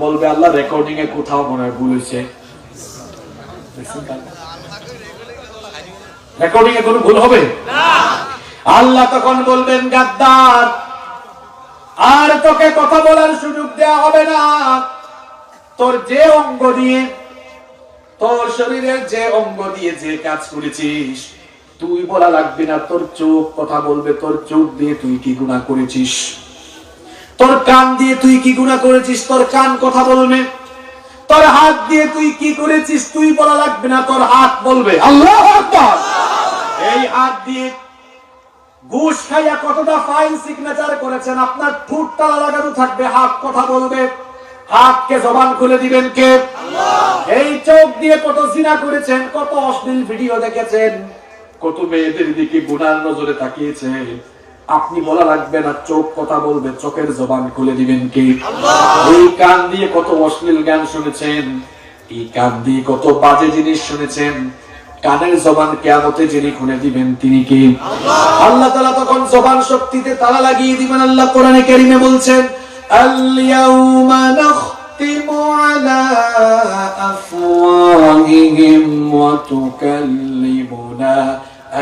বলবে আল্লাহ রেকর্ডিং এ কোথাও মনে হয় ভুল হয়েছে, রেকর্ডিং এ কোনো ভুল হবে না। আল্লাহ তখন বলবেন গাদ্দার, আর তোকে কথা বলার সুযোগ দেওয়া হবে না। তোর যে অঙ্গ দিয়ে, তোর শরীরের যে অঙ্গ দিয়ে যে কাজ করেছিস তুই বলা লাগবে না। তোর চোখ কথা বলবে, তোর চোখ দিয়ে তুই কি গুনাহ করেছিস। তোর কান দিয়ে তুই কি গুনাহ করেছিস, তোর কান কথা বলবে। তোর হাত দিয়ে তুই কি করেছিস তুই বলা লাগবে না, তোর হাত বলবে। আল্লাহু আকবার। এই হাত দিয়ে ঘুষ খাইয়া কতটা ফাইল সিগনেচার করেছেন, আপনার ঠোঁট তালা লাগানো থাকবে, হাত কথা বলবে। হাতকে জবান খুলে দিবেন কে? আল্লাহ। এই চোখ দিয়ে কত জিনা করেছেন, কত অশ্লীল ভিডিও দেখেছেন, কত মেয়েদের দিকে গুনার নজরে তাকিয়েছেন, আপনি বলা লাগবে না, চোখ কথা বলবে, চোখের জবান খুলে দিবেন কে? আল্লাহ। এই কান দিয়ে কত অশ্লীল গান শুনেছেন, এই কান দিয়ে কত বাজে জিনিস শুনেছেন, কানের জবান কিয়ামতে যিনি খুলে দিবেন তিনি কি? আল্লাহ। আল্লাহ তাআলা তখন জবান শক্তিতে তালা লাগিয়ে দিবেন। আল্লাহ কোরআনে কারীমে বলছেন, আল-ইয়াউমা নাখতিমু আলা আফওয়াহিহিম ওয়া তুকাল্লিমুনা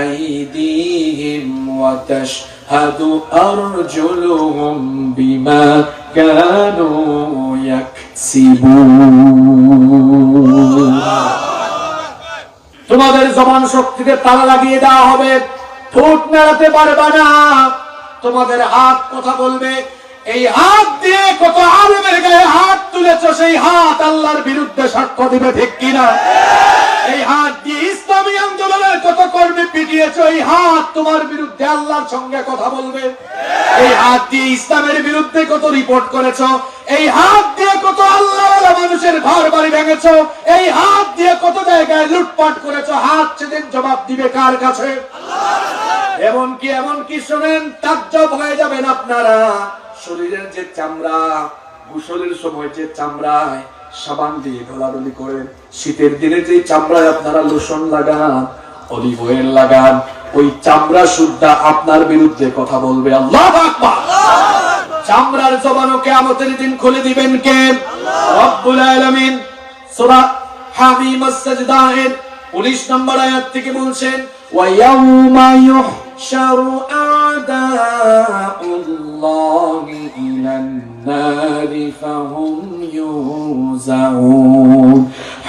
আইদিহিম ওয়া তাশহাদু আরজুলুহুম বিমা কানু ইয়াকসিবুন। তোমাদের জবান শক্তিতে তালা লাগিয়ে দেওয়া হবে, ঠোঁট নাড়াতে পারবে না। তোমাদের হাত কথা বলবে। এই হাত দিয়ে কত আলেমের গায়ে হাত তুলেছো, সেই হাত আল্লাহর বিরুদ্ধে সাক্ষ্য দিবে, ঠিক কিনা? এই হাত দিয়ে ইসলামী আন্দোলনের কত কর্মী পিটিয়েছো, এই হাত তোমার বিরুদ্ধে আল্লাহর সঙ্গে কথা বলবে। এই হাত দিয়ে ইসলামের বিরুদ্ধে কত রিপোর্ট করেছো, এই হাত দিয়ে কত আল্লাহওয়ালা মানুষের ঘর বাড়ি ভেঙেছো, এই হাত দিয়ে কত জায়গায় লুটপাট করেছো, হাত সেদিন জবাব দিবে কার কাছে? এমনকি শোনেন, তাজ্জব হয়ে যাবেন আপনারা। শরীরের যে চামড়া, গোসলের সময় যে চামড়ায় সাবান দিয়ে গলাগলি করেন, শীতের দিনে যে চামড়ায় আপনারা লোশন লাগান, অলিভ অয়েল লাগান, ওই চামড়া সুদ্ধা আপনার বিরুদ্ধে কথা বলবে। আল্লাহু আকবার। চামড়ার জবানও কিয়ামতের দিন খুলে দিবেন কে? রব্বুল আলামিন সূরা হামিম আস-সাজদা এর 19 নম্বর আয়াত থেকে বলছেন, ওয়া ইয়াউমা ইউহশারু আ'দাউল্লাহি ইলান নারি ফাহুম ইউজাউন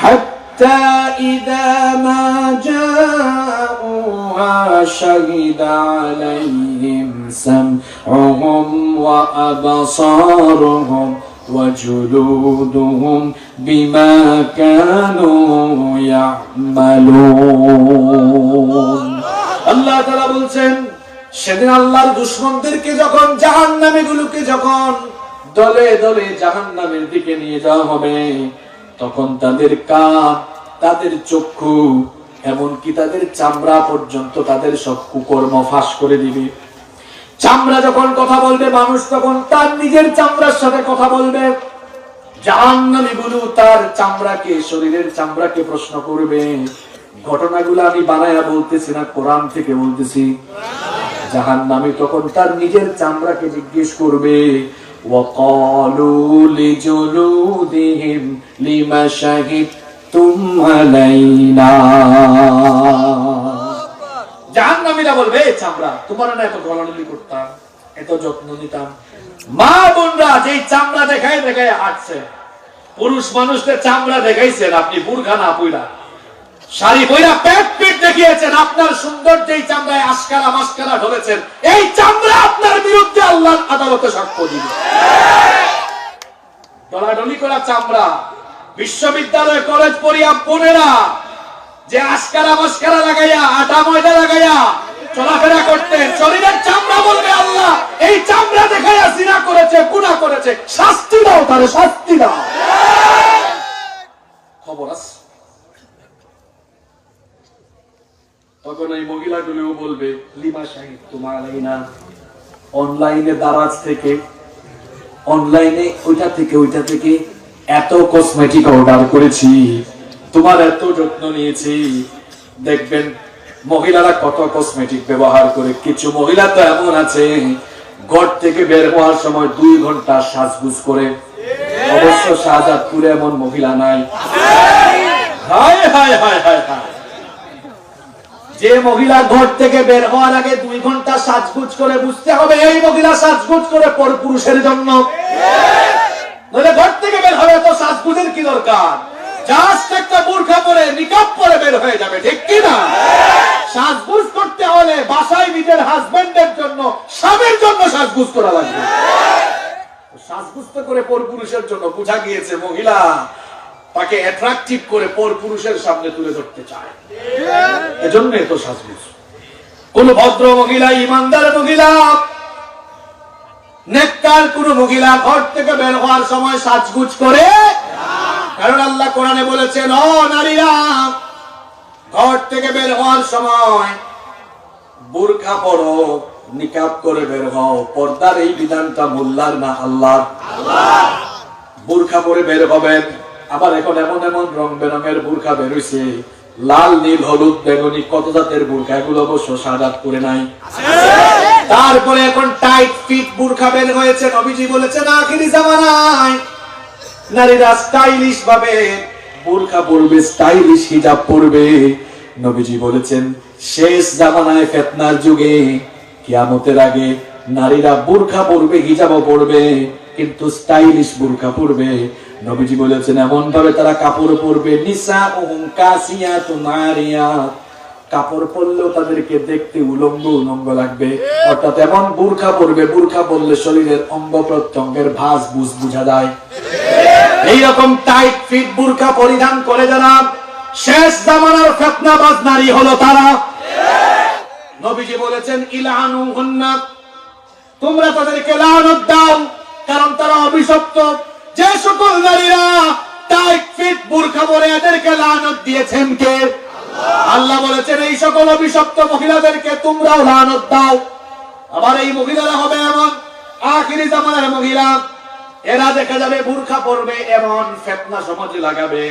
হাত্তা ইযা মা জাউহা শাহিদা আলাইহিম সামউহুম ওয়া আবসারুহুম وجلودهم بما كانوا يعملون। আল্লাহ তাআলা বলছেন, সেদিন আল্লাহর দুশমনদেরকে যখন জাহান্নামীগুলোকে যখন দলে দলে জাহান্নামের দিকে নিয়ে যাওয়া হবে, তখন তাদের কান, তাদের চক্ষু, এমনকি তাদের চামড়া পর্যন্ত তাদের সব কুকর্ম ফাঁস করে দিবে। চামড়া যখন কথা বলবে, মানুষ তখন তার নিজের চামড়ার সাথে কথা বলবে। জাহান্নামীগুলো তার চামড়াকে, শরীরের চামড়াকে প্রশ্ন করবে। ঘটনাগুলো আমি বানায়া বলতেছি না, কোরআন থেকে বলতেছি। জাহান্নামী তখন তার নিজের চামড়াকে জিজ্ঞেস করবে, ওয়াকালু লিজুলুদিহিম লিমা শাহিদতুম আলাইনা। জাহান্নামীরা বলবে, চামড়া, তোমার না এত গলাগলি করতাম, এত যত্ন নিতাম, মা বোনরা যে চামড়া দেখায় দেখায় হাঁটছে, পুরুষ মানুষদের চামড়া দেখাইছেন আপনি, বুরখা না পইরা, শাড়ি পইরা পেট পেট দেখিয়েছেন, আপনার সুন্দর যেই চামড়ায় আশকারা মাস্কারা ঢলেছেন, এই চামড়া আপনার বিরুদ্ধে আল্লাহর আদালতে সাক্ষ্য দিবে। ডলাডলি করা চামড়া, বিশ্ববিদ্যালয় কলেজ পড়িয়া বোনেরা যে আশকারা মাস্কারা লাগাইয়া, আটা ময়দা লাগাইয়া চলাফেরা করতেন, শরীরের চামড়া বলবে, আল্লাহ এই চামড়া দেখাইয়া জিনা করেছে, গুনাহ করেছে, শাস্তি দাও তারে, শাস্তি দাও। খবর আছে। তখন এই মহিলাগুলোও বলবে, লিমা শাহিদতুম আলাইনা। অনলাইনে দারাজ থেকে, অনলাইনে ওইটা থেকে এত কসমেটিক অর্ডার করেছি, তোমার এত যত্ন নিয়েছি। দেখবেন মহিলারা কত কসমেটিক ব্যবহার করে। কিছু মহিলা তো এমন আছে, ঘর থেকে বের হওয়ার সময় 2 ঘন্টা সাজগুজ করে, অবশ্য শাহজাদপুরে এমন মহিলা নাই। হায় হায় হায় হায় হায়, যে মহিলা ঘর থেকে বের হওয়ার আগে 2 ঘন্টা সাজগুজ করে, বুঝতে হবে এই মহিলা সাজগুজ করে পরপুরুষের জন্য। নইলে ঘর থেকে বের হবে তো সাজগুজের কি দরকার? জাস্ট একটা বোরকা পরে নিকাব পরে বের হয়ে যাবে, ঠিক কি না? সাজগুজ করতে হলে বাসায় নিজের হাজবেন্ডের জন্য, স্বামীর জন্য সাজগুজ করা লাগবে। সাজগুজ তো করে পরপুরুষের জন্য, বোঝা গিয়েছে মহিলা তাকে অ্যাট্রাকটিভ করে পরপুরুষের সামনে তুলে ধরতে চায়, এজন্য তো সাজগুজ। কোন ভদ্র মহিলা, ইমানদার মহিলা, নেককার কোন মহিলা ঘর থেকে বের হওয়ার সময় সাজগুজ করে? কারণ আল্লাহ কোরআনে বলেছেন, ও নারীরা, ঘর থেকে বের হওয়ার সময় বুরকা পরো, নিকাব করে বের হও। পর্দার এই বিধানটা মোল্লার না আল্লাহর। বুরকা পরে বের হবেন। আবার এখন এমন এমন রং বেরঙের বুরকা বের হইছে, লাল, নীল, হলুদ, বেগুনি, কত জাতের বুরকা, এগুলো অবশ্য শাহাদাত করে নাই। তারপরে এখন টাইট ফিট বুরকা বের হয়েছে। নবীজি বলেছেন আখিরি জামানায় নারীরা স্টাইলিশ ভাবে বুরকা পরবে, স্টাইলিশ হিজাব পরবে। নবীজি বলেছেন শেষ জামানায়, ফিতনার যুগে, কিয়ামতের আগে নারীরা বুরকা পরবে, হিজাবও পরবে, কিন্তু স্টাইলিশ বুরকা পরবে। নবীজি বলেছেন এমন ভাবে তারা কাপড় পরবে, নিসাউহুম কাসিয়াতুন আরিয়াত, কাপড় পরলেও তাদেরকে দেখতে উলঙ্গ উলঙ্গ লাগবে। অর্থাৎ এমন বুরকা পরবে, বুরকা পরলে শরীরের অঙ্গ প্রত্যঙ্গের ভাঁজ বুঝ বোঝা যায়। এইরকম টাইট ফিট বুরকা পরিধান করে যারা শেষ জামানার ফিতনাবাজ নারী হলো তারা। নবীজি বলেছেন ইলআনুহুন্না, তোমরা তাদেরকে লানত দাও, কারণ তারা অভিশপ্ত। যে সকল নারীরা টাইট ফিট বুরকা পরে, এদেরকে লানত দিয়েছেন কে? আল্লাহ বলেছেন এই সকল অভিশপ্ত মহিলাদেরকে তোমরাও লানত দাও। আবার এই মহিলারা হবে এমন আখিরি জামানার মহিলা, এরা দেখা যাবে বুরকা পরবে, এমন ফিতনা সমাজে লাগাবে।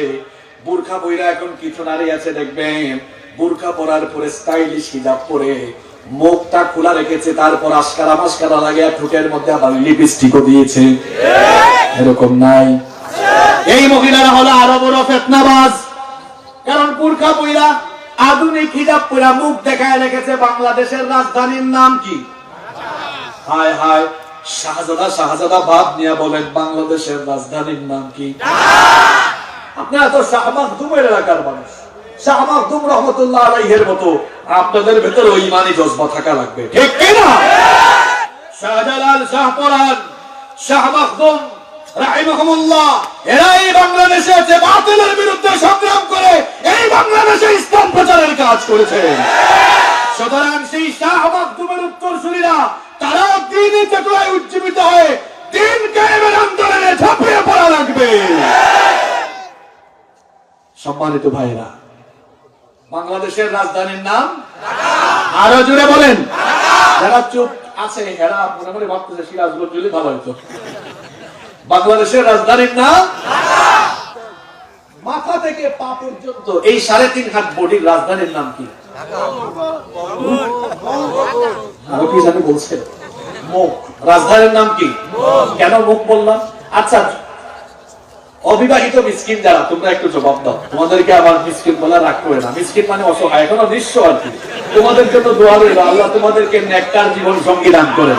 বুরকা পরা এখন কিছু নারী আছে দেখবেন, বুরকা পরার পরে স্টাইলিশ হিজাব পরে মুখটা খোলা রেখেছে, তারপর আশকারা মাস্কারা লাগিয়ে ঠোঁটের মধ্যে আবার লিপস্টিকও দিয়েছে। এরকম নাই? এই মহিলারা হলো আরো বড় ফিতনাবাজ। কারণ বুরকা পরা, আধুনিক হিজাব পরা মুখ দেখায় রেখেছে। বাংলাদেশের রাজধানীর নাম কি? হায় হায়, শাহজাদা বাদ নিয়ে বলেন বাংলাদেশের রাজধানীর নাম কি? আপনারা তো শাহ মাখদুমের এলাকার মানুষ, শাহ মাখদুম রহমতুল্লাহ আলাইহির মতো আপনাদের ভেতরে ঈমানি জজবা থাকা লাগবে, ঠিক কি না? শাহজালাল, শাহপরান, শাহ মাখদুম রাহিমাহুমুল্লাহ, এরা এই বাংলাদেশে যে বাতিলের বিরুদ্ধে সংগ্রাম করে এই বাংলাদেশে ইসলাম প্রচারের কাজ করেছে। সুতরাং সেই শাহ মাখদুমের উত্তরসূরিরা তারা দ্বীনি চেতনায় উজ্জীবিত হয়ে দ্বীন কায়েমের আন্দোলনে ঝাঁপিয়ে পড়া লাগবে। সম্মানিত ভাইরা, বাংলাদেশের রাজধানীর নাম আরো জোরে বলেন। যারা চুপ আছে এরা মনে মনে ভাবতেছে সিরাজগঞ্জ জেলে ভালো হইতো। বাংলাদেশের রাজধানীর নাম, মাথা থেকে পা পর্যন্ত এই 3.5 হাত বডির রাজধানীর নাম কি? আরো কি জানি বলছে? মুখ। রাজধানীর নাম কি? কেন মুখ বললাম? আচ্ছা, অবিবাহিত মিসকিন যারা, তোমরা একটু জবাব দাও। তোমাদেরকে আবার মিসকিন বলা রাগ করে না, মিসকিন মানে অসহায়, এখনো নিঃস্ব আর কি। তোমাদের জন্য দোয়া রইল, আল্লাহ তোমাদেরকে নেককার জীবন সঙ্গী দান করেন।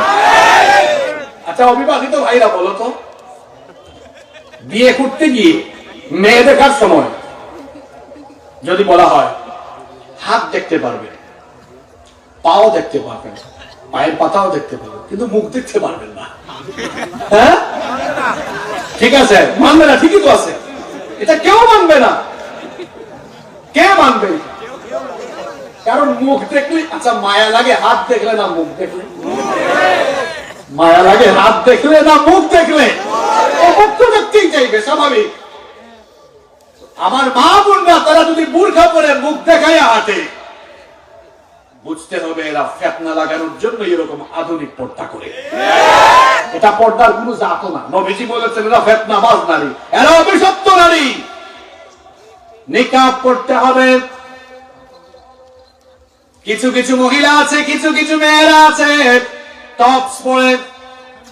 আচ্ছা, অবিবাহিত ভাইরা বলো তো, বিয়ে করতে গিয়ে মেয়ে দেখার সময় যদি বলা হয় হাত দেখতে পারবেন, পাও দেখতে পারবেন, পায়ের পাতাও দেখতে পারবেন, কিন্তু মুখ দেখতে পারবেন না, হ্যাঁ ঠিক আছে, মানবে না, ঠিকই তো আছে, এটা কেউ মানবে না। কে মানবে? কারণ মুখ দেখলে, আচ্ছা মায়া লাগে হাত দেখলে না মুখ দেখলে? মায়া লাগে হাত দেখলে না মুখ দেখলে? মুখ তো দেখতেই চাইবে, স্বাভাবিক। আমার মা বোনরা তারা যদি বুরখা পরে মুখ দেখায় হাঁটে, বুঝতে হবে এরা ফিতনা লাগানোর জন্য এরকম আধুনিক পর্দা করে। এটা পর্দার কোনো জাত না। নবীজি বলেছেন এরা ফিতনাবাজ নারী, এরা অভিশপ্ত নারী। নিকাব পড়তে হবে। কিছু কিছু মহিলা আছে, কিছু কিছু মেয়েরা আছে টপস পরে,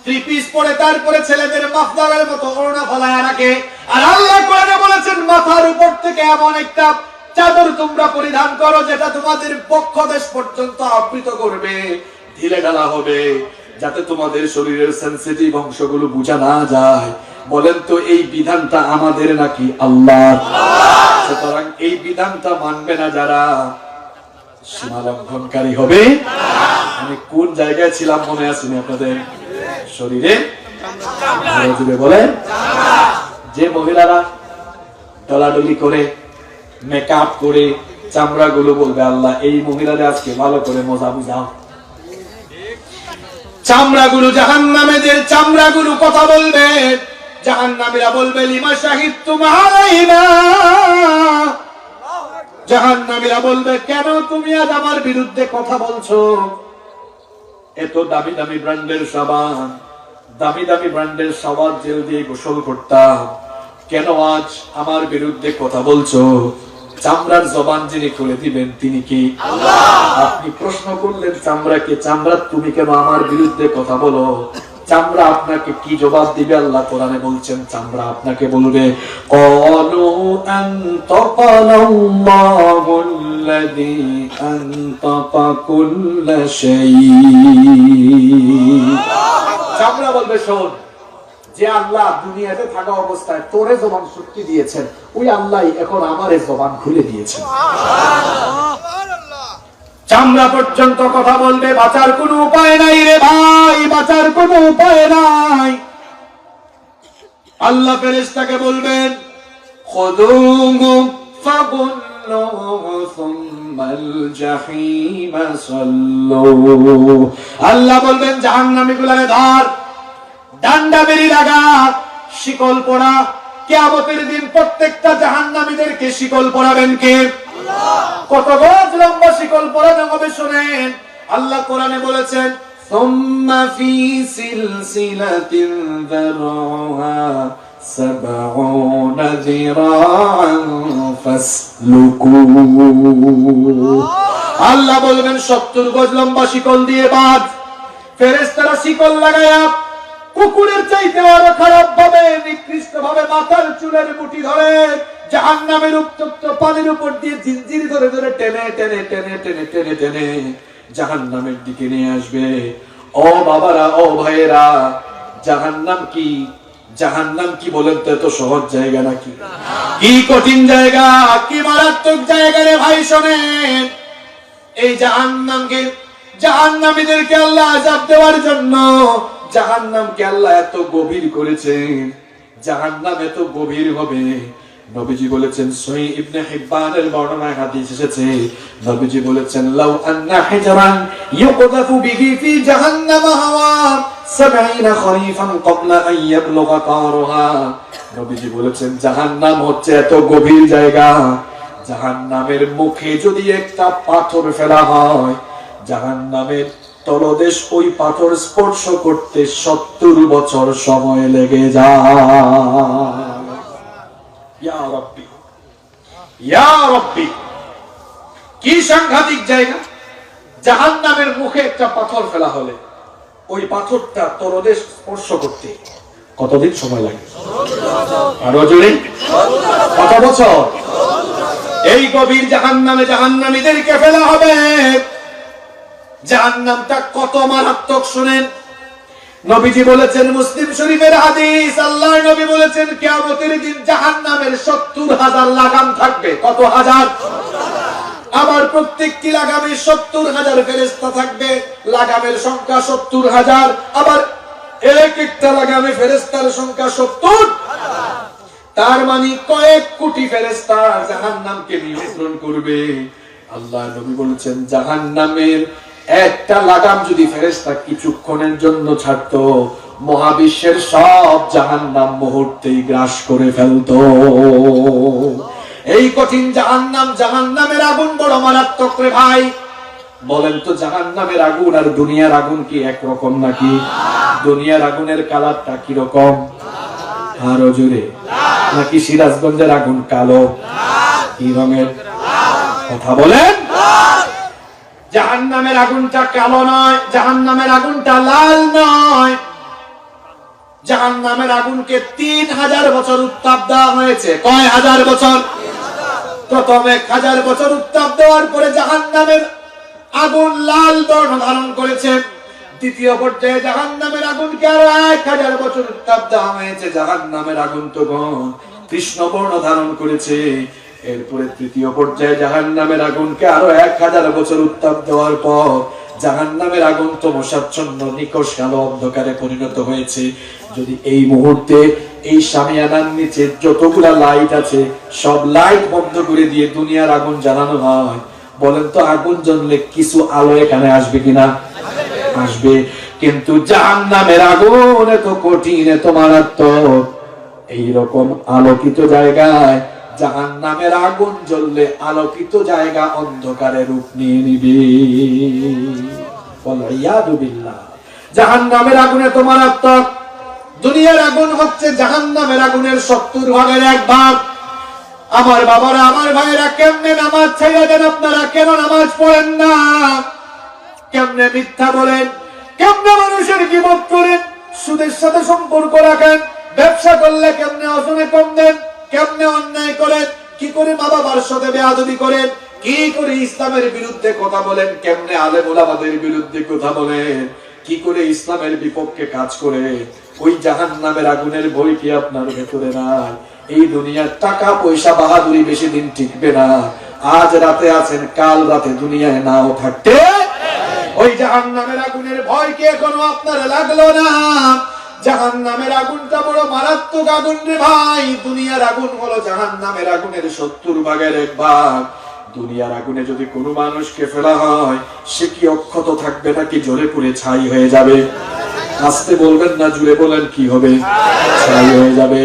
থ্রি পিস পরে তারপরে ছেলেদের মাফলারের মতো ওড়না ফলায় রাখে। আর আল্লাহ কোরআনে বলেছেন মাথার উপর থেকে এমন একটা চাদর তোমরা পরিধান করো যেটা তোমাদের বক্ষদেশ পর্যন্ত আবৃত করবে, ঢিলে ঢালা হবে, যাতে তোমাদের শরীরের সেনসিটিভ অংশগুলো বোঝা না যায়। বলেন তো এই বিধানটা আমাদের নাকি আল্লাহর? সুতরাং এই বিধানটা মানবে না যারা সীমা লঙ্ঘনকারী হবে। আমি কোন জায়গায় ছিলাম মনে আছে আপনাদের? শরীরে জুড়ে বলেন, যে মহিলারা ডলাডলি করে মেকআপ করে চামড়া গুলো বলবে আল্লাহ এই মহিলাদের আজকে ভালো করে মজা বুঝাও। চামড়া গুলো জাহান্নামীদের চামড়া গুলো কথা বলবে, জাহান্নামীরা বলবে লিমা শাহিদতুম আলাইনা, জাহান্নামীরা বলবে কেন তুমি আজ আমার বিরুদ্ধে কথা বলছো? এত দামি দামি ব্র্যান্ডের সাবান, দামি দামি ব্র্যান্ডের সাবান জেল দিয়ে গোসল করতাম, কেন আজ আমার বিরুদ্ধে কথা বলছো? চামড়ার জবান যিনি খুলে দিবেন তিনি কি? আল্লাহ। আপনি প্রশ্ন করলেন চামড়াকে, চামড়া তুমি কেন আমার বিরুদ্ধে কথা বলো? চামড়া আপনাকে কি জবাব দিবে? আল্লাহ কোরআনে বলছেন চামড়া আপনাকে বলবে ক্বালু আনতাকাল্লাহুল্লাযী আনতাকা কুল্লা শাই। চামড়া বলবে শোন, যে আল্লাহ দুনিয়াতে থাকা অবস্থায় তোরে জবান শক্তি দিয়েছেন, ওই আল্লাহ এখন আমার জবান খুলে দিয়েছেন। চামড়া পর্যন্ত কথা বলবে, বাঁচার কোনো উপায় নাই রে ভাই, বাঁচার কোনো উপায় নাই। আল্লাহ ফেরেশতাকে বলবেন খুযুহু ফাগুল্লুহু সুম্মাল জাহিমা সাল্লু। আল্লাহ বলবেন জাহান্নামীগুলোরে ধর, ডান্ডা বেরি লাগা, শিকল পড়া। কিয়ামতের দিন প্রত্যেকটা জাহান্নামীদেরকে শিকল পরাবেন কে? আল্লাহ। কত গজ লম্বা শিকল পরানো হবে শুনেন। আল্লাহ কোরআনে বলেছেন সুম্মা ফি সিলসিলাতিন যারউহা সাবউনা যিরাআন ফাসলুকু। আল্লাহ বলবেন 70 গজ লম্বা শিকল দিয়ে বাঁধ। ফেরেশতারা শিকল লাগায়া কুকুরের চাইতে আরো খারাপ ভাবে নিকৃষ্ট ভাবে মাথার চুলের মুঠি ধরে জাহান্নামের উত্তপ্ত পানির উপর দিয়ে জিনজির ধরে ধরে টেনে টেনে টেনে টেনে টেনে টেনে জাহান্নামের দিকে নিয়ে আসবে। ও বাবারা, ও ভাইয়েরা, জাহান্নাম কি? জাহান্নাম কি বলেন তো? এত সহজ জায়গা নাকি? কি কঠিন জায়গা, কি মারাত্মক জায়গা রে ভাই শোনেন। এই জাহান্নামকে, জাহান্নামীদেরকে আল্লাহ আযাব দেওয়ার জন্য জাহান্নামকে আল্লাহ এত গভীর করেছেন। জাহান্নাম এত গভীর হবে, নবীজি বলেছেন, সহিহ ইবনে হিব্বানের বর্ণনায় হাদিস এসেছে, নবীজি বলেছেন লাউ আন্না হিজরান ইউকযাফু বিহি ফি জাহান্নাম হাওয়া 70 খরিফান ক্বাবলা আন ইয়াবলুগা কারহা। নবীজি বলেছেন জাহান্নাম হচ্ছে এত গভীর জায়গা, জাহান্নামের মুখে যদি একটা পাথর ফেলা হয়, জাহান্নামের তলদেশ ওই পাথর স্পর্শ করতে 70 বছর সময় লেগে যায়। ইয়া রাব্বি, ইয়া রাব্বি, কি সাংঘাতিক জায়গা। জাহান্নামের মুখে একটা পাথর ফেলা হলে ওই পাথরটা তলদেশ স্পর্শ করতে কতদিন সময় লাগে? আরো জোরে, কত বছর? এই গভীর জাহান্নামে জাহান্নামীদেরকে ফেলা হবে। জাহান্নামটা কত মারাত্মক শুনেন। নবীজি বলেছেন, মুসলিম শরীফের হাদিস, আল্লাহর নবী বলেছেন কিয়ামতের দিন জাহান্নামের 70,000 লাগাম থাকবে। কত হাজার? আবার প্রত্যেকটি লাগামে 70,000 ফেরেশতা থাকবে। লাগামের সংখ্যা 70,000, আবার এক একটা লাগামে ফেরেশতার সংখ্যা 70,000। তার মানে কয়েক কোটি ফেরেশতা জাহান্নামকে নিয়ন্ত্রণ করবে। আল্লাহ নবী বলেছেন জাহান্নামের একটা লাগাম যদি ফেরেশতা কিছুক্ষণের জন্য ছাড়তো, মহাবিশ্বের সব জাহান্নাম মুহূর্তেই গ্রাস করে ফেলতো। এই কঠিন জাহান্নাম, জাহান্নামের আগুন বড় মারাত্মক রে ভাই। বলেন তো জাহান্নামের আগুন আর দুনিয়ার আগুন কি একরকম নাকি? দুনিয়ার আগুনের কালারটা কি রকম? আরো জোরে, নাকি সিরাজগঞ্জের আগুন কালো? কি রঙের? কথা বলেন। জাহান্নামের আগুনটা কালো নয়, জাহান্নামের আগুনটা লাল নয়, জাহান্নামের আগুনকে 3000 বছর উত্তাপ দেওয়া হয়েছে। কয় হাজার বছর? প্রথম 1000 বছর উত্তাপ দেওয়ার পরে জাহান্নামের আগুন লাল বর্ণ ধারণ করেছে। দ্বিতীয় পর্যায়ে জাহান্নামের আগুনকে আরো 1000 বছর উত্তাপ দেওয়া হয়েছে। জাহান্নামের আগুন তখন কৃষ্ণ বর্ণ ধারণ করেছে। এরপরে তৃতীয় পর্যায়ে জাহান্নামের আগুনকে আরো 1000 বছর উত্তাপ দেওয়ার পর জাহান্নামের আগুন তমসাচ্ছন্ন নিকষ কালো অন্ধকারে পরিণত হয়েছে। যদি এই মুহূর্তে এই শামিয়ানার নিচে যতগুলা লাইট আছে সব লাইট বন্ধ করে দিয়ে দুনিয়ার আগুন জ্বালানো হয়, বলেন তো আগুন জ্বললে কিছু আলো এখানে আসবে কিনা? আসবে। কিন্তু জাহান্নামের আগুন এত কঠিন, এত মারাত্মক, এইরকম আলোকিত জায়গায় জাহান্নামের আগুন জ্বললে আলোকিত জায়গা অন্ধকারে রূপ নিয়ে নিবে। জাহান্নামের আগুন এত মারাত্মক। দুনিয়ার আগুন হচ্ছে জাহান্নামের আগুনের 70 ভাগের 1 ভাগ। আমার বাবারা, আমার ভাইরা, কেমনে নামাজ ছেড়ে দেন আপনারা? কেন নামাজ পড়েন না? কেমনে মিথ্যা বলেন? কেমনে মানুষের গীবত করেন? সুদের সাথে সম্পর্ক রাখেন? ব্যবসা করলে কেমনে ওজনে কম দেন? কেমনে অন্যায় করেন? কি করে মা বাবার সাথে বেয়াদবি করেন? কি করে ইসলামের বিরুদ্ধে কথা বলেন? কেমনে আলেম ওলামাদের বিরুদ্ধে কথা বলেন? কি করে ইসলামের বিপক্ষে কাজ করে? ওই জাহান্নামের আগুনের ভয় কি আপনার ভেতরে নাই? এই দুনিয়ার টাকা পয়সা বাহাদুরি বেশি দিন টিকবে না। আজ রাতে আছেন, কাল রাতে দুনিয়ায় নাও থাকতে। ওই জাহান্নামের আগুনের ভয় কি এখনো আপনার লাগলো না? জাহান্নামের আগুনটা বড় মারাত্মক আগুন রে ভাই। দুনিয়ার আগুন হলো জাহান্নামের আগুনের 70 ভাগের 1 ভাগ। দুনিয়ার আগুনে যদি কোনো মানুষকে ফেলা হয়, সে কি অক্ষত থাকবে নাকি জ্বলে পুড়ে ছাই হয়ে যাবে? আস্তে বলবেন না, জুড়ে বলেন, কি হবে? ছাই হয়ে যাবে।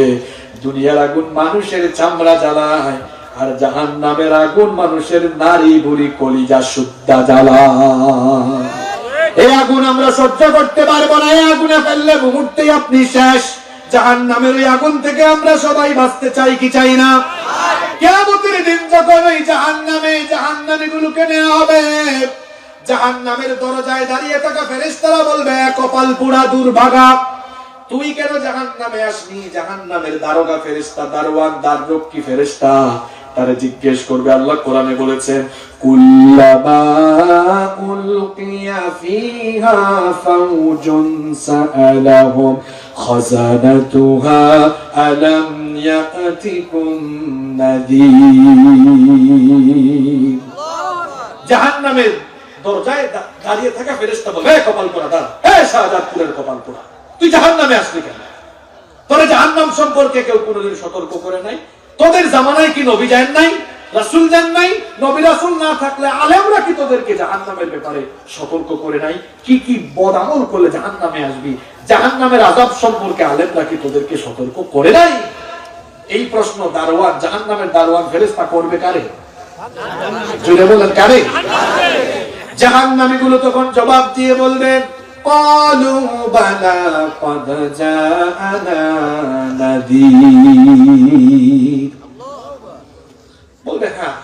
দুনিয়ার আগুন মানুষের চামড়া জ্বালায়, আর জাহান্নামের আগুন মানুষের নারী বুড়ি কলিজা সুদ্ধা জ্বালায়। এই আগুন আমরা সহ্য করতে পারবো না। এই আগুনে ফেললে মুহূর্তেই আপনি শেষ। জাহান্নামের ওই আগুন থেকে আমরা সবাই বাঁচতে চাই কি চাই না? কিয়ামতের দিন যখন ওই জাহান্নামী গুলোকে নেওয়া হবে, জাহান্নামের দরজায় দাঁড়িয়ে থাকা ফেরেশতারা বলবে, কপাল পোড়া দুর্ভাগা, তুই কেন জাহান্নামে আসনি? জাহান্নামের দারোগা ফেরেশতা, দারোয়ান, দাররক্ষী ফেরেশতা তারে জিজ্ঞেস করবে। আল্লাহ কোরআনে বলেছেন, কুল্লামা উলকিয়া ফিহা ফাওজুন সাআলাহুম খাযানাতুহা আলাম ইয়াতিকুম নাযীর। জাহান্নামের দরজায় দাঁড়িয়ে থাকা ফেরেশতা বলবে, কপাল পোড়া দাঁড়া, শাহজাদপুরের কপাল পোড়া, তুই জাহান্নামে আসলি কেন? তোরে জাহান্নাম সম্পর্কে কেউ কোনোদিন সতর্ক করে নাই? তোদের জামানায় কি নবী যান নাই? রাসূল যান নাই? নবী রাসূল না থাকলে আলেমরা কি তোদেরকে জাহান্নামের ব্যাপারে সতর্ক করে নাই? কি কি বদআমল করলে জাহান্নামে আসবি, জাহান্নামের আযাব সম্পর্কে আলেমরা কি তোদেরকে সতর্ক করে নাই? এই প্রশ্ন দারোয়ান, জাহান্নামের দারোয়ান ফেরেশতা করবে কারে? জুড়ে বলেন, কারে? জাহান্নামী গুলো তখন জবাব দিয়ে বলবে, ক্বালু বালা ক্বাদ জাআনা নাযীর। বলবে, হ্যাঁ,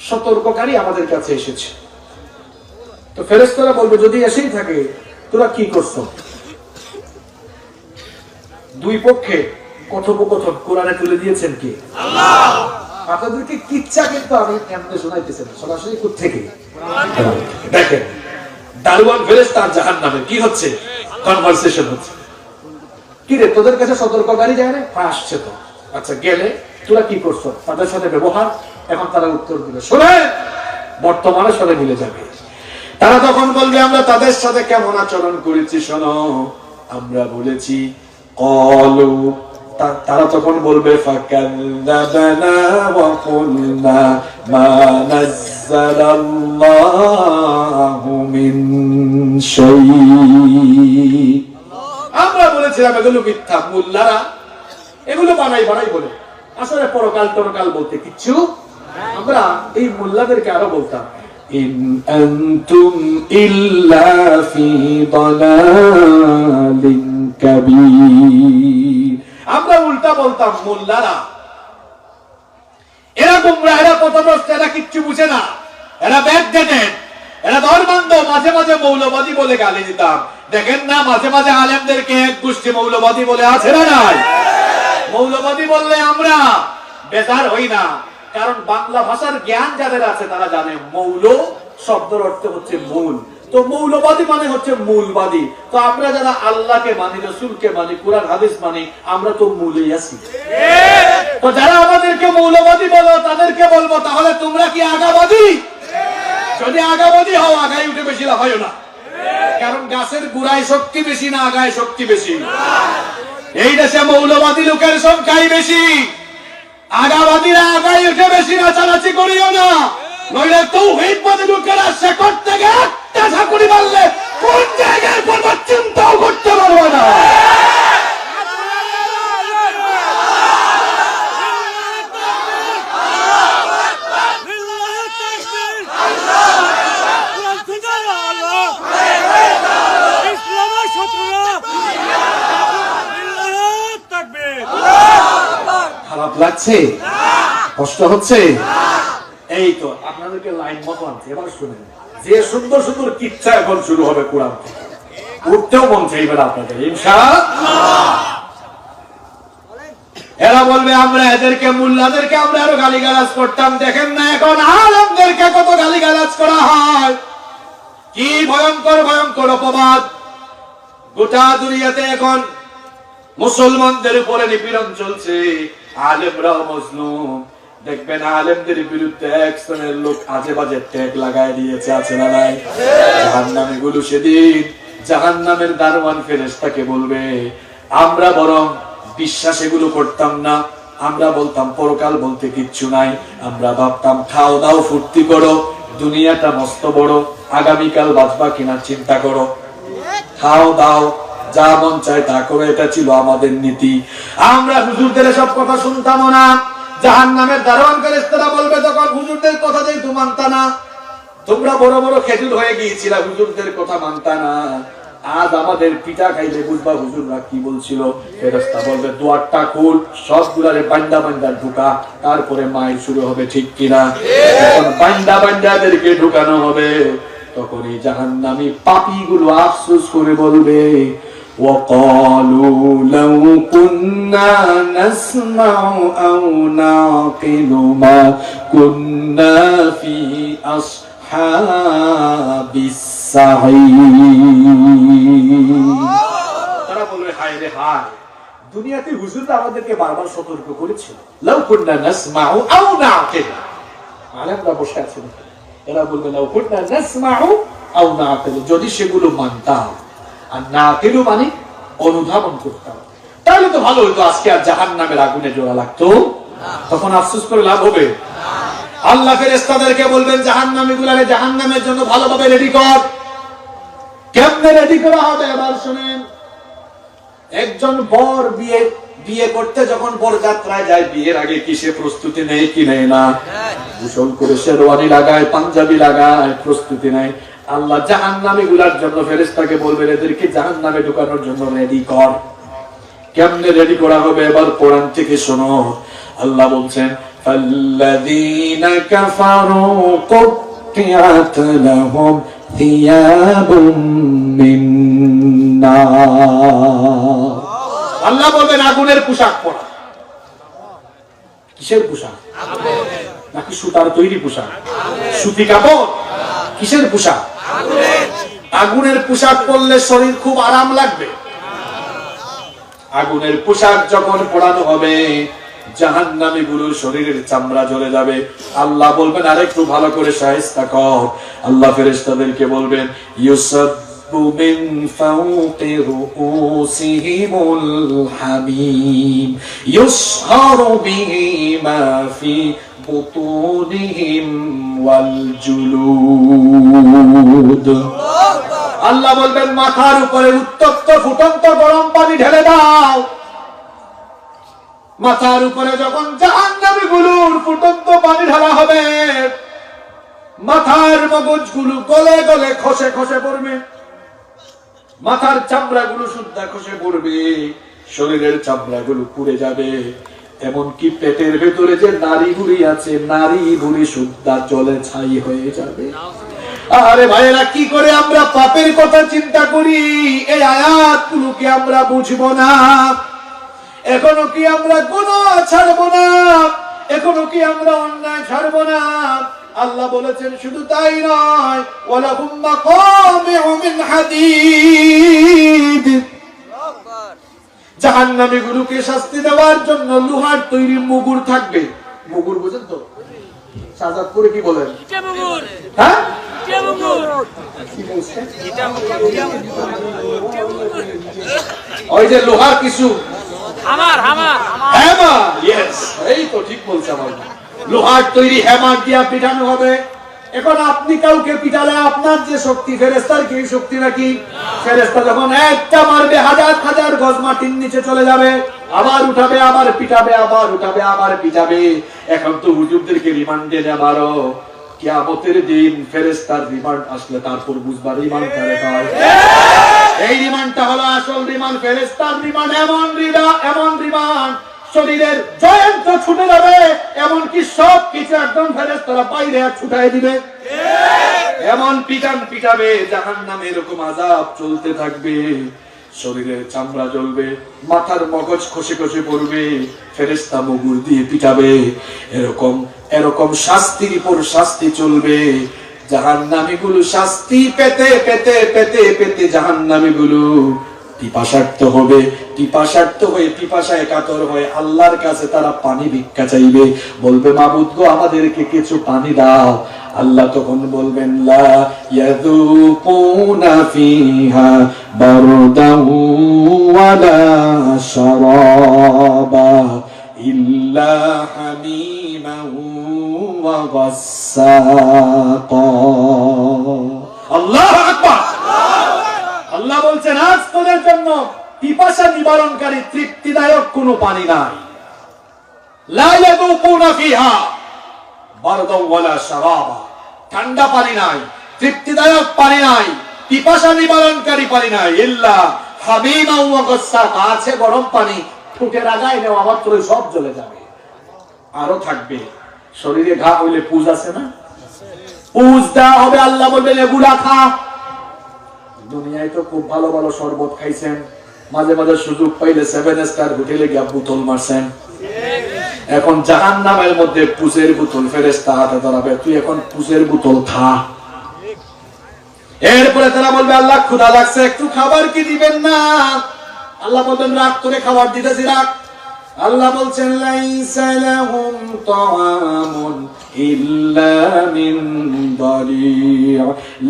সতর্ককারী আমাদের কাছে এসেছে। তো ফেরেশতারা বলবে, যদি এসেই থাকে তোরা কি করছো? দুই পক্ষে কথোপকথন কোরআনে তুলে দিয়েছেন কি? আল্লাহ। আপনাদেরকে কিচ্ছা কিন্তু আমি এমনি শোনাইতেছি না, সরাসরি কোথা থেকে? দেখেন, দারওয়ান ফেরেশতা জাহান্নামে কি হচ্ছে? কনভারসেশন হচ্ছে। কি রে, তোদের কাছে সতর্ককারী যায় না? আসছে তো। আচ্ছা, গেলে তোরা কি করছো? তাদের সাথে ব্যবহার। এখন তারা উত্তর দিবে, শোনে, বর্তমানে সাথে মিলে যাবে। তারা তখন বলবে, আমরা তাদের সাথে কেমন আচরণ করেছি শোনো। আমরা বলেছি, ক্বালু, তারা তখন বলবে, ফাকাযযাবনা ওয়া কুলনা মা নাযালাল্লাহু মিন শাই। আমরা বলেছিলাম এগুলো মিথ্যা, মোল্লারা এগুলো বানাই বলে। আসলে পরকাল টরকাল বলতে কিচ্ছু। আমরা এই মোল্লাদেরকে আরো বলতাম, ইন আনতুম ইল্লা ফি দালালিন কাবীর। আমরা উল্টা বলতাম, মোল্লারা এরা গোমরা, এরা পথভ্রষ্ট, এরা কিচ্ছু বুঝে না, এরা ব্যাকডেটেড, এরা ধর্মান্ধ। মাঝে মাঝে মৌলবাদী বলে গালি দিতাম, দেখেন না মাঝে মাঝে আলেমদেরকে এক গোষ্ঠী মৌলবাদী বলে আছে না নাই? মৌলবাদী বললে আমরা বেজার হই না, কারণ বাংলা ভাষার জ্ঞান যাদের আছে তারা জানে মৌল শব্দের অর্থ হচ্ছে মূল। তো মৌলবাদী মানে হচ্ছে মূলবাদী। তো আমরা যারা আল্লাহকে মানি, রাসূলকে মানি, কোরআন হাদিস মানি, আমরা তো মূলেই আছি। তো যারা আমাদেরকে মৌলবাদী বলো তাদেরকে বলবো, তাহলে তোমরা কি আগাবাদী? যদি আগাবাদী হও, আগায় উঠে বেশি লাফাইও না, কারণ গাছের গোড়ায় শক্তি বেশি না আগায় শক্তি বেশি? এই দেশে মৌলবাদী লোকের সংখ্যাই বেশি, আগাবাদীরা আগায় উঠে বেশি নাচানাচি করিও না, নইলে তাওহীদবাদী লোকেরা শেকড় থেকে একটা ঝাঁকুনি মারলে কোন জায়গায় পড়বে চিন্তাও করতে পারবে না। খারাপ লাগছে? কষ্ট হচ্ছে? এই তো আপনাদেরকে লাইন মতো আনছে, এবার শুনেন। যে সুন্দর সুন্দর কিচ্ছা এখন শুরু হবে কোরআন থেকে, উঠতেও মন চাইবে আপনাদের ইনশাআল্লাহ। এরা বলবে আমরা এদেরকে মুল্লাদেরকে আমরা আরো গালিগালাজ করতাম, দেখেন না এখন আলেমদেরকে কত গালিগালাজ করা হয়। কি ভয়ঙ্কর ভয়ঙ্কর অপবাদ! গোটা দুনিয়াতে এখন মুসলমানদের উপরে নিপীড়ন চলছে, আলেমরা মজলুম। দেখবেন আলেমদের বিরুদ্ধে এক শ্রেণীর লোক আজে বাজে ট্যাগ লাগায় দিয়েছে, আছে না নাই? জাহান্নামী গুলো সেদিন জাহান্নামের দারওয়ান ফেরেশতাকে বলবে, আমরা বরং বিশ্বাস এগুলো করতাম না, আমরা বলতাম পরকাল বলতে কিচ্ছু নাই, আমরা ভাবতাম খাও দাও ফুর্তি করো, দুনিয়াটা মস্ত বড়, আগামীকাল বাঁচবা কিনা চিন্তা করো, খাও দাও যা মন চায় তা করো, এটা ছিল আমাদের নীতি। আমরা হুজুরদের সব কথা শুনতাম না। জাহান্নামের দারোয়ান ফেরেশতারা বলবে তখন, হুজুরদের কথা যেই তুমি মানতা না, তোমরা বড় বড় খেজুর হয়ে গিয়েছিলা, হুজুরদের কথা মানতা না, আজ আমাদের পিঠা খাইলে বুঝবা হুজুররা কি বলছিল। ফেরেশতা বলবে দুয়ারটা খুল, সবগুলারে বান্দা বান্দা ঢুকা, তারপরে মাইল শুরু হবে, ঠিক কিনা? যখন বান্দা বান্দাদেরকে ঢুকানো হবে, তখন এই জাহান্নামী পাপীগুলো আফসোস করে বলবে, وقالوا لو كنا نسمع أو نعقل ما كنا في أصحاب السعير। তারা বলবে হায় রে হায়, দুনিয়াতে হুজুররা আমাদেরকে বারবার সতর্ক করেছিল, লাউ কুন্না নাসমাউ আও নাআকিল। আলেমরা বসে আছেন, এরা বলবে লাউ কুন্না নাসমাউ আও নাআকিল, যদি সেগুলো মানতাম আর নাআকিল মানে অনুধাবন করতাম, তাহলে তো ভালো হতো, আজকে আর জাহান্নামের আগুনে জোড়া লাগতো না। তখন আফসোস করে লাভ হবে? আল্লাহ ফেরেশতাদেরকে বলবেন জাহান্নামীগুলোরে জাহান্নামের জন্য ভালোভাবে রেডি কর। কেমনে রেডি করা হবে এবার শুনেন। একজন বর বিয়ে করতে যখন বরযাত্রায় যায়, বিয়ের আগে কিসে প্রস্তুতি নেয় কি নেয় না? গোসল করে শেরওয়ানি লাগায়, পাঞ্জাবি লাগায়, প্রস্তুতি নেয়। আল্লাহ জাহান্নামীগুলোর জন্য ফেরেশতাকে বলবেন এদেরকে জাহান্নামে ঢোকানোর জন্য রেডি কর। কেমনে রেডি করা হবে এবার কোরআন থেকে শোনো। আল্লাহ বলছেন, ফাল্লাযীনা কাফারু কুত্তিআত লাহুম থিয়াবুম মিন নার। আল্লাহ বলবেন আগুনের পোশাক পরা। কিসের পোশাক? নাকি সুতার তৈরি পোশাক? সুতি কাপড়? কিসের পোশাক? আগুনের পোশাক পরলে শরীর খুব আরাম লাগবে। আগুনের পোশাক যখন পরানো হবে, জাহান্নামী গুলোর শরীরের চামড়া জ্বলে যাবে। আল্লাহ বলবেন আরেকটু ভালো করে শায়েস্তা কর। আল্লাহ ফেরেশতাদেরকে বলবেন, ইউসাব্বু মিন ফাওকি রুউসিহিমুল হামীম ইউসহারু বিহি মা ফি বুতুনিহিম ওয়াল জুলুদ। আল্লাহ বলবেন মাথার উপরে উত্তপ্ত ফুটন্ত গরম পানি ঢেলে দাও। মাথার উপরে যখন জাহান্নামীগুলোর ফুটন্ত পানি ঢালা হবে, মাথার মগজগুলো গলে গলে খসে খসে পড়বে, মাথার চামড়াগুলো সুদ্ধা খসে পড়বে, শরীরের চামড়াগুলো পুড়ে যাবে, এমনকি পেটের ভেতরে যে নারী বুড়ি আছে, নারী বুড়ি সুদ্ধা জলে ছাই হয়ে যাবে। আরে ভাইরা, কি করে আমরা পাপের কথা চিন্তা করি, এই আয়াতগুলোকে আমরা বুঝবো না? এখনো কি আমরা গুনাহ ছাড়বো না? এখনো কি আমরা অন্যায় ছাড়বো না? আল্লাহ বলেছেন শুধু তাই নয়, ওয়ালাহুম মাকামিউ মিন হাদিদ, জাহান্নামীগুলোকে শাস্তি দেওয়ার জন্য লোহার তৈরি মুগুর থাকবে। মুগুর বুঝেন তো? শাহজাদপুরে কি বলেন? হ্যাঁ, ওই যে লোহার কিছু হ্যামার, ইয়েস, এই তো ঠিক বলছে আমার। লোহার তৈরি হ্যামার দিয়া পিটানো হবে। এখন আপনি কাউকে পিটালে আপনার যে শক্তি, ফেরেশতার কি শক্তি নাকি? ফেরেশতা যখন একটা মারবে হাজার হাজার গজ মাটির নিচে চলে যাবে, আবার উঠাবে, আবার পিটাবে, আবার উঠাবে, আবার পিটাবে। এখন তো হুজুরদেরকে রিমান্ডে নেবারও, কিয়ামতের দিন ফেরেশতার রিমান্ড আসলে তারপর বুঝবার রিমান্ড কারে হয়। এই রিমান্ডটা হলো আসল রিমান্ড, ফেরেশতার রিমান্ড। এমন রিমান্ড, শরীরের জয়ন্ত ছুটে যাবে, এমনকি সব কিছু একদম ফেরেশতারা বাইরে ছুটাই দিবে। এমন পিটান পিটাবে, জাহান্নামে এরকম আযাব চলতে থাকবে। শরীরের চামড়া জ্বলবে, মাথার মগজ খসে খসে পড়বে, ফেরেশতা মুগুর দিয়ে পিটাবে। এরকম এরকম শাস্তির উপর শাস্তি চলবে। জাহান্নামীগুলো শাস্তি পেতে পেতে পেতে পেতে জাহান্নামীগুলো পিপাসার্থ হবে। পিপাসার্থ হয়ে, পিপাসায় কাতর হয়ে আল্লাহর কাছে তারা পানি ভিক্ষা চাইবে, বলবে মাবুদ গো, আমাদেরকে কিছু পানি দাও। আল্লাহ তখন বলবেন লা ইয়াযুকুনা ফিহা বারদান ওয়ালা শারাবা ইল্লা হামিমান ওয়া গাসসাকা। আল্লাহু আকবার। আল্লাহ বলছেন আজ তোদের জন্য পিপাসা নিবারণকারী তৃপ্তিদায়ক কোনো পানি নাই। লা ইয়াযুকুনা ফিহা বারদান ওয়ালা শারাবা, ঠান্ডা পানি নাই, তৃপ্তিদায়ক পানি নাই, পিপাসা নিবারণকারী পানি নাই। ইল্লা হামিমান ওয়া গাসসাকা, আছে গরম পানি, ঠোঁটে লাগাই নেওয়া মাত্র সব জ্বলে যাবে। আরো থাকবে, শরীরে ঘা হইলে পুজ আছে না, পুজ দেওয়া হবে। আল্লাহ বলবেন এগুলা খা। দুনিয়ায় তো খুব ভালো ভালো শরবত খাইছেন, মাঝে মাঝে সুযোগ পাইলে 7 স্টার হোটেলে গিয়ে বোতল মারছেন। এখন জাহান্নামের মধ্যে পুজের বোতল ফেরেশতা হাতে ধরাবে, তুই এখন পুজের বোতল খা। এরপরে তারা বলবে আল্লাহ ক্ষুধা লাগছে, একটু খাবার কি দিবেন না? আল্লাহ বলবেন রাখ, তোরে খাবার দিতেছি, রাখ। আল্লাহ বলছেন লাইসা লাহুম তাআমুন ইল্লা মিন দারি'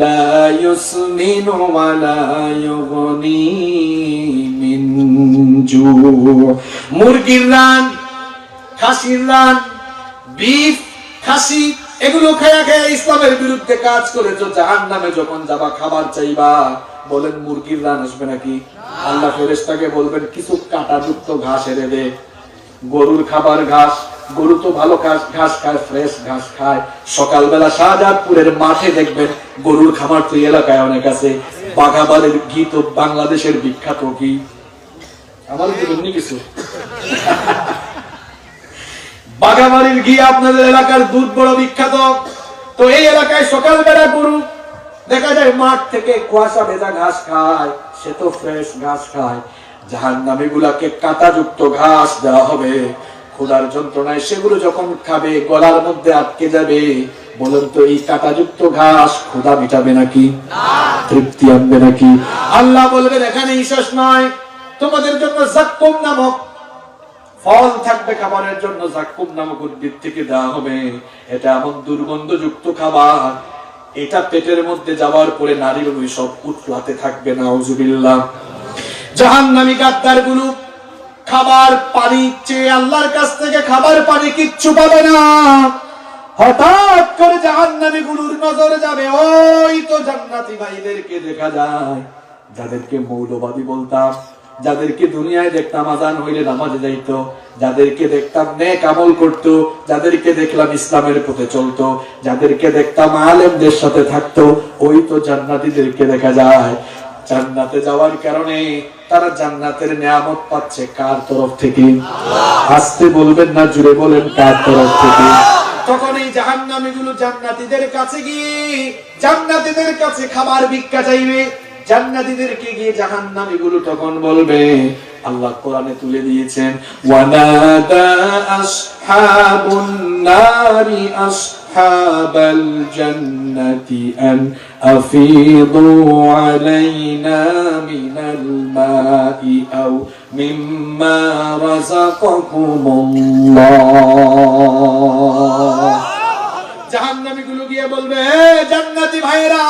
লা ইউসমিনু ওয়া লা ইউগনি মিন জু'। মুরগির রান, খাসির রান, বিফ, খাসি, এগুলো খায়া খায়া ইসলামের বিরুদ্ধে কাজ করেছো। জাহান্নামে যখন যাবা খাবার চাইবা, বলেন মুরগির রান আসবে নাকি? আল্লাহ ফেরেশতাকে বলবেন কিছু কাঁটাযুক্ত ঘাস এনে দে। গরুর খাবার ঘাস, গরু তো ভালো ঘাস খায়, ফ্রেশ ঘাস খায়। সকালবেলা শাহজাদপুরের মাঠে দেখবেন গরুর খামার তো এলাকায় অনেক আছে। বাঘাবাড়ির ঘি তো বাংলাদেশের বিখ্যাত ঘি। আমার কিছু বাঘাবাড়ির ঘি আপনাদের এলাকার দুধ বড় বিখ্যাত। তো এই এলাকায় সকালবেলা গরু দেখা যায় মাঠ থেকে কুয়াশা ভেজা ঘাস খায়, সে তো ফ্রেশ ঘাস খায়। জাহান্নামীগুলাকে কাঁটাযুক্ত ঘাস দেওয়া হবে। ক্ষুধার যন্ত্রণায় সেগুলো যখন খাবে গলার মধ্যে আটকে যাবে। বলেন তো এই কাঁটাযুক্ত ঘাস ক্ষুধা মিটাবে নাকি? তৃপ্তি আনবে নাকি? আল্লাহ বলবেন এখানেই শেষ নয়, তোমাদের জন্য যাক্কুম নামক ফল থাকবে খাবারের জন্য। যাক্কুম নামক উদ্ভিদ থেকে দেওয়া হবে। এটা এমন দুর্গন্ধযুক্ত খাবার, এটা পেটের মধ্যে যাওয়ার পরে নারীর ওই সব উতলাতে থাকবে। নাউজুবিল্লাহ। জাহান্নামী গাদ্দারগুলো খাবার পানি চেয়ে আল্লাহর কাছ থেকে খাবার পানি কিচ্ছু পাবে না। হঠাৎ করে জাহান্নামীগুলোর নজর যাবে ওই তো জান্নাতি ভাইদেরকে দেখা যায়, যাদেরকে মৌলবাদী বলতাম, যাদেরকে দুনিয়ায় দেখতাম আজান হইলে নামাজে যাইতো, যাদেরকে দেখতাম নেক আমল করতো, যাদেরকে দেখলাম ইসলামের পথে চলতো, যাদেরকে দেখতাম আলেমদের সাথে থাকতো, ওই তো জান্নাতীদেরকে দেখা যায়। জান্নাতে যাওয়ার কারণে তারা জান্নাতের নিয়ামত পাচ্ছে কার তরফ থেকে? আসতে বলবেন না, জুড়ে বলেন কার তরফ থেকে? তখন এই জাহান্নামীগুলো জান্নাতীদের কাছে গিয়ে জান্নাতীদের কাছে খাবার ভিক্ষা চাইবে। জান্নাতীদেরকে গিয়ে জাহান্নামীগুলো তখন বলবে, আল্লাহ কোরআনে তুলে দিয়েছেন, ওয়ানাদা আসহাবুন নারি আসহাবাল জান্নাতি আন আফিদু আলাইনা মিনাল মাই আও মিম্মা রাযাকাকুমুল্লাহ। জাহান্নামীগুলো গিয়ে বলবে, হে জান্নাতি ভাইরা,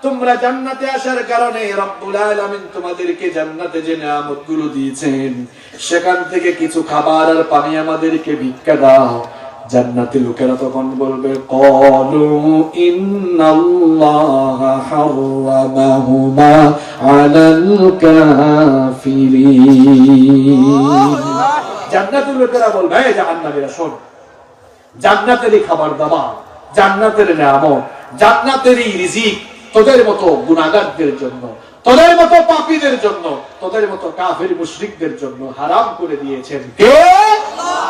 তোমরা জান্নাতে আসার কারণে রব্বুল আলামিন তোমাদেরকে জান্নাতে যে নিয়ামতগুলো দিয়েছেন সেখান থেকে কিছু খাবার আর পানি আমাদেরকে ভিক্ষা দাও। জান্নাতি লোকেরা তখন বলবে, ক্বালু ইন্নাল্লাহা হারামাহুমা আলাল কাফিরিন। জান্নাতি লোকেরা বলবে, হে জাহান্নামীরা শোন, জান্নাতেরই খাবার দাবার, জান্নাতের নিয়ামত, জান্নাতেরই রিজিক তোদের মতো গুনাহগারদের জন্য, তোদের মতো পাপীদের জন্য, তোদের মতো কাফির মুশরিকদের জন্য হারাম করে দিয়েছেন কে? আল্লাহ।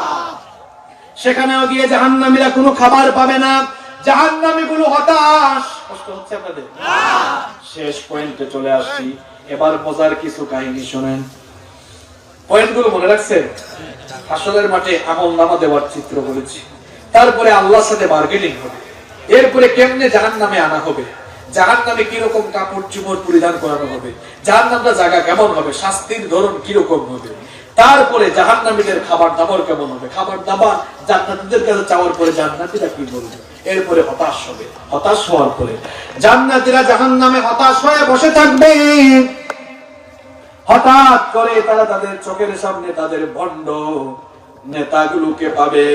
সেখানেও গিয়ে জাহান্নামীরা কোনো খাবার পাবে না। জাহান্নামীগুলো হতাশ। কষ্ট হচ্ছে আপনাদের? না। শেষ পয়েন্টে চলে আসছি। এবার মজার কিছু কাহিনী শুনেন। পয়েন্টগুলো মনে রাখছেন? হাসরের মাঠে আমলনামা দেওয়ার চিত্র বলেছি, তারপরে আল্লাহর সাথে বার্গেনিং হবে, এরপরে কেমনে জাহান্নামে আনা হবে, জাহান্নামে কিরকম কাপড় চোপড় পরিধান করানো হবে, জাহান্নামটা জায়গা কেমন হবে, শাস্তির ধরন কিরকম হবে, তারপরে জাহান্নামীদের খাবার দাবার কেমন হবে, খাবার দাবার জান্নাতীদের কাছে চাওয়ার পরে জান্নাতীরা কি বলবে, এরপরে হতাশ হবে। হতাশ হওয়ার পরে জান্নাতীরা জাহান্নামে হতাশ হয়ে বসে থাকবে। হঠাৎ করে তারা তাদের চোখের সামনে তাদের ভণ্ড নেতাগুলোকে পাবে।